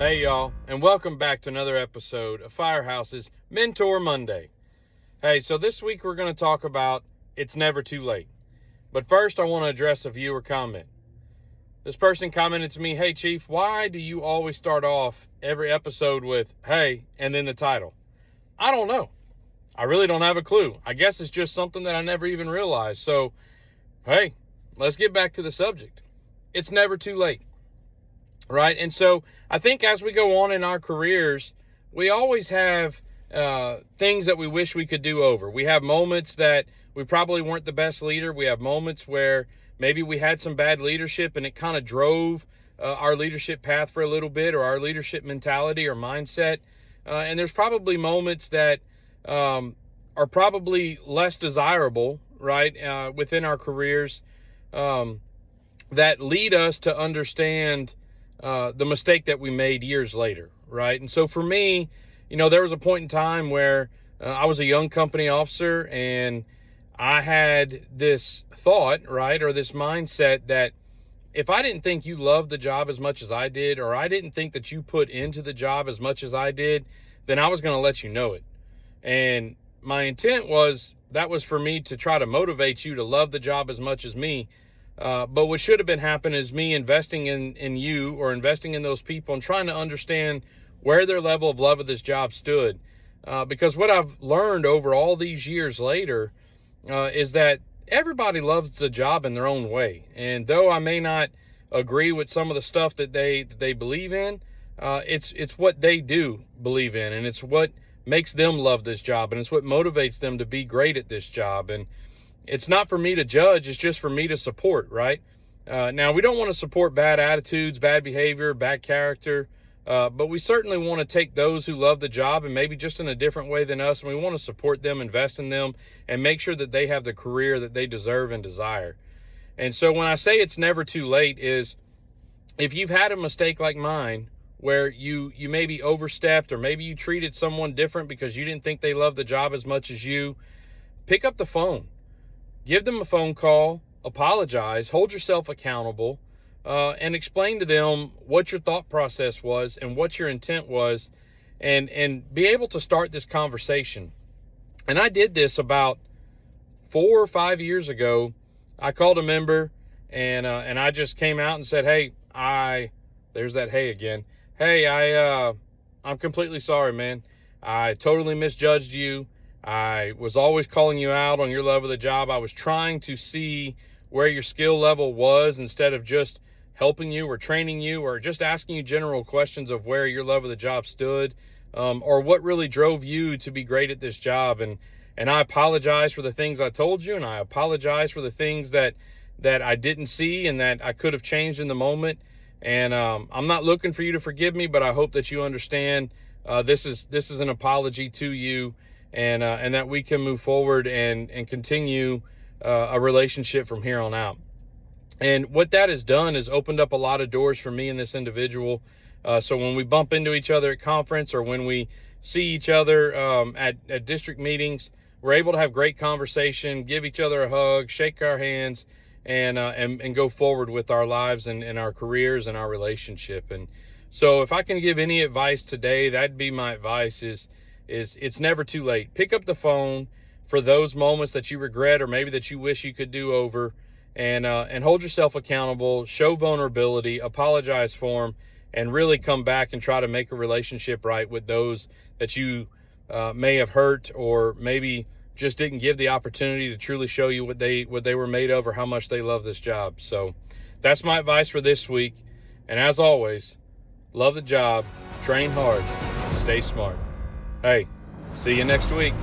Hey y'all, and welcome back to another episode of Firehouse's Mentor Monday. Hey, so this week we're going to talk about it's never too late. But first I want to address a viewer comment. This person commented to me, "Hey Chief, why do you always start off every episode with, hey, and then the title?" I don't know. I really don't have a clue. I guess it's just something that I never even realized. So, hey, let's get back to the subject. It's never too late. Right? And so I think as we go on in our careers, we always have things that we wish we could do over. We have moments that we probably weren't the best leader. We have moments where maybe we had some bad leadership and it kind of drove our leadership path for a little bit, or our leadership mentality or mindset. And there's probably moments that are probably less desirable, right, within our careers that lead us to understand the mistake that we made years later, right? And so for me, there was a point in time where I was a young company officer and I had this thought, right, or this mindset that if I didn't think you loved the job as much as I did, or I didn't think that you put into the job as much as I did, then I was going to let you know it. And my intent was for me to try to motivate you to love the job as much as me. But what should have been happening is me investing in you, or investing in those people, and trying to understand where their level of love of this job stood. Because what I've learned over all these years later is that everybody loves the job in their own way. And though I may not agree with some of the stuff that they believe in, it's what they do believe in, and it's what makes them love this job, and it's what motivates them to be great at this job. And it's not for me to judge, it's just for me to support, right? Now, we don't want to support bad attitudes, bad behavior, bad character, but we certainly want to take those who love the job and maybe just in a different way than us, and we want to support them, invest in them, and make sure that they have the career that they deserve and desire. And so when I say it's never too late, is if you've had a mistake like mine, where you maybe overstepped, or maybe you treated someone different because you didn't think they loved the job as much as you, pick up the phone. Give them a phone call, apologize, hold yourself accountable, and explain to them what your thought process was and what your intent was, and be able to start this conversation. And I did this about 4 or 5 years ago. I called a member and I just came out and said, "Hey, there's that hey again. Hey, I'm completely sorry, man. I totally misjudged you. I was always calling you out on your love of the job. I was trying to see where your skill level was instead of just helping you or training you or just asking you general questions of where your love of the job stood, or what really drove you to be great at this job. And I apologize for the things I told you, and I apologize for the things that I didn't see and that I could have changed in the moment. And I'm not looking for you to forgive me, but I hope that you understand this is an apology to you. And that we can move forward and continue a relationship from here on out." And what that has done is opened up a lot of doors for me and this individual. So when we bump into each other at conference, or when we see each other at district meetings, we're able to have great conversation, give each other a hug, shake our hands, and go forward with our lives and our careers and our relationship. And so if I can give any advice today, that'd be my advice is it's never too late. Pick up the phone for those moments that you regret, or maybe that you wish you could do over, and hold yourself accountable, show vulnerability, apologize for them, and really come back and try to make a relationship right with those that you may have hurt, or maybe just didn't give the opportunity to truly show you what they were made of, or how much they love this job. So that's my advice for this week. And as always, love the job, train hard, stay smart. Hey, see you next week.